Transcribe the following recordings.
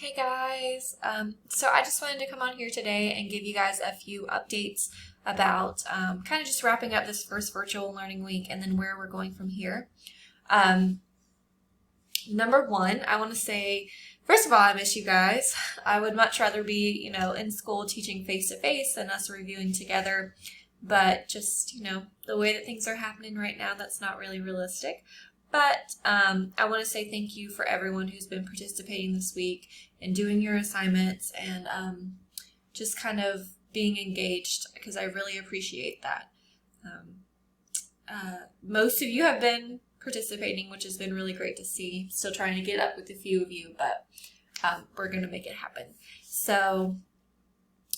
Hey guys, so I just wanted to come on here today and give you guys a few updates about kind of just wrapping up this first virtual learning week and then where we're going from here. Number one, I want to say, first of all, I miss you guys. I would much rather be, in school teaching face-to-face than us reviewing together, but just, the way that things are happening right now, that's not really realistic. But I want to say thank you for everyone who's been participating this week and doing your assignments and just kind of being engaged, because I really appreciate that. Most of you have been participating, which has been really great to see. Still trying to get up with a few of you, but we're going to make it happen. So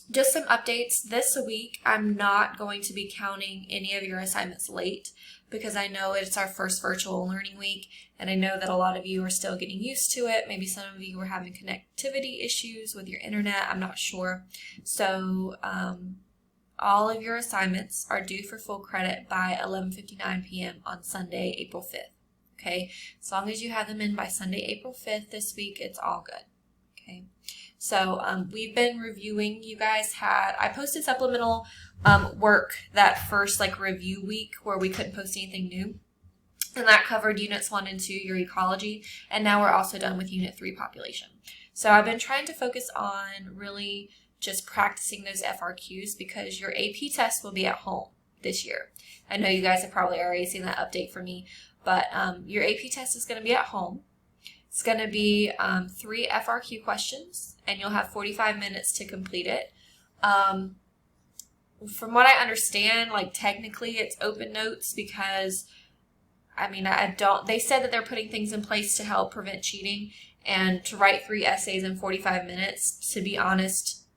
just some updates. This week, I'm not going to be counting any of your assignments late because I know it's our first virtual learning week, and I know that a lot of you are still getting used to it. Maybe some of you are having connectivity issues with your internet. I'm not sure. So all of your assignments are due for full credit by 11:59 p.m. on Sunday, April 5th. Okay? As long as you have them in by Sunday, April 5th this week, it's all good. Okay? So we've been reviewing. You guys I posted supplemental work that first review week where we couldn't post anything new. And that covered units 1 and 2, your ecology. And now we're also done with unit 3 population. So I've been trying to focus on really just practicing those FRQs because your AP test will be at home this year. I know you guys have probably already seen that update from me, but your AP test is going to be at home. It's going to be 3 FRQ questions, and you'll have 45 minutes to complete it. From what I understand, technically it's open notes because, they said that they're putting things in place to help prevent cheating, and to write 3 essays in 45 minutes, to be honest,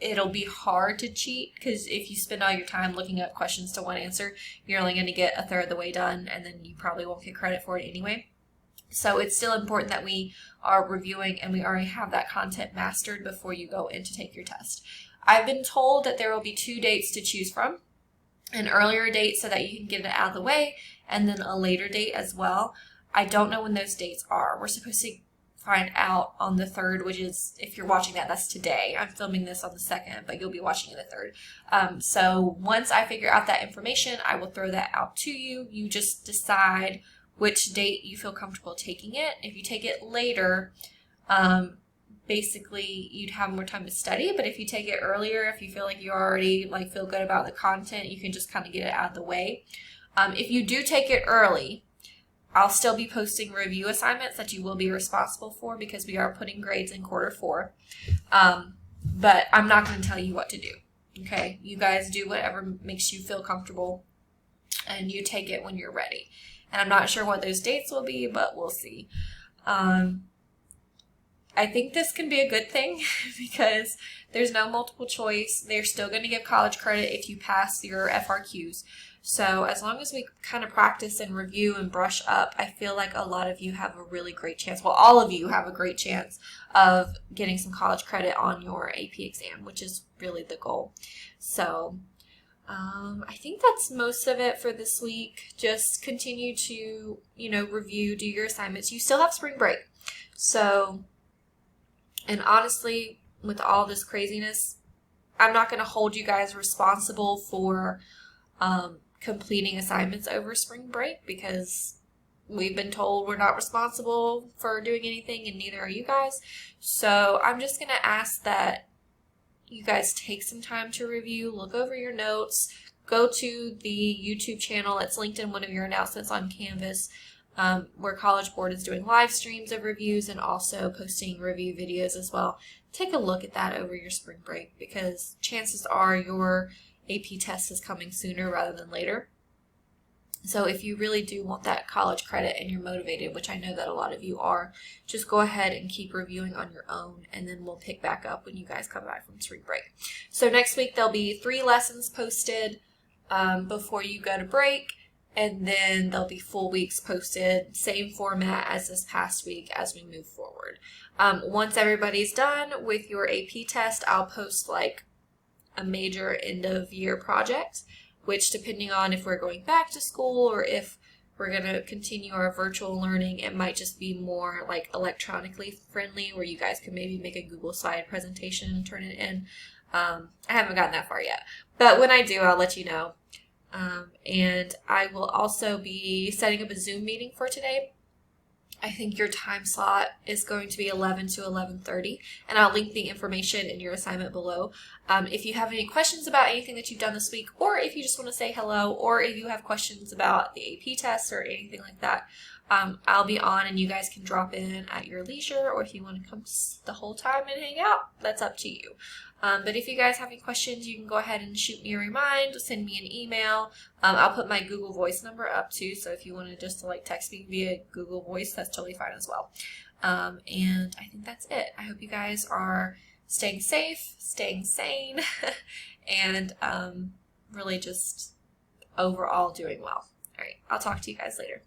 it'll be hard to cheat because if you spend all your time looking up questions to one answer, you're only going to get a third of the way done, and then you probably won't get credit for it anyway. So it's still important that we are reviewing and we already have that content mastered before you go in to take your test. I've been told that there will be 2 dates to choose from, an earlier date so that you can get it out of the way, and then a later date as well. I don't know when those dates are. We're supposed to find out on the 3rd, which is, if you're watching that's today. I'm filming this on the 2nd, but you'll be watching it the 3rd. So once I figure out that information, I will throw that out to you. You just decide which date you feel comfortable taking it. If you take it later, basically you'd have more time to study, but if you take it earlier, if you feel like you already feel good about the content, you can just kind of get it out of the way. If you do take it early, I'll still be posting review assignments that you will be responsible for because we are putting grades in quarter 4. But I'm not going to tell you what to do. Okay? You guys do whatever makes you feel comfortable, and you take it when you're ready. And I'm not sure what those dates will be, but we'll see. I think this can be a good thing because there's no multiple choice. They're still going to give college credit if you pass your FRQs. So as long as we kind of practice and review and brush up, I feel like a lot of you have a really great chance. Well, all of you have a great chance of getting some college credit on your AP exam, which is really the goal. So I think that's most of it for this week. Just continue to, review, do your assignments. You still have spring break. So, and honestly, with all this craziness, I'm not going to hold you guys responsible for completing assignments over spring break because we've been told we're not responsible for doing anything, and neither are you guys. So I'm just going to ask that you guys take some time to review, look over your notes, go to the YouTube channel. It's linked in one of your announcements on Canvas, where College Board is doing live streams of reviews and also posting review videos as well. Take a look at that over your spring break because chances are your AP test is coming sooner rather than later. So if you really do want that college credit and you're motivated, which I know that a lot of you are, just go ahead and keep reviewing on your own, and then we'll pick back up when you guys come back from spring break. So next week there'll be 3 lessons posted before you go to break, and then there'll be full weeks posted, same format as this past week as we move forward. Once everybody's done with your AP test, I'll post a major end of year project, which depending on if we're going back to school or if we're going to continue our virtual learning. It might just be more like electronically friendly, where you guys can maybe make a Google slide presentation and turn it in. I haven't gotten that far yet, but when I do, I'll let you know. And I will also be setting up a Zoom meeting for today. I think your time slot is going to be 11 to 11:30, and I'll link the information in your assignment below. If you have any questions about anything that you've done this week, or if you just want to say hello, or if you have questions about the AP test or anything like that, I'll be on and you guys can drop in at your leisure, or if you want to come the whole time and hang out, that's up to you. But if you guys have any questions, you can go ahead and shoot me a reminder, send me an email. I'll put my Google Voice number up too, so if you wanted just to like text me via Google Voice, that's totally fine as well. And I think that's it. I hope you guys are staying safe, staying sane, and really just overall doing well. All right, I'll talk to you guys later.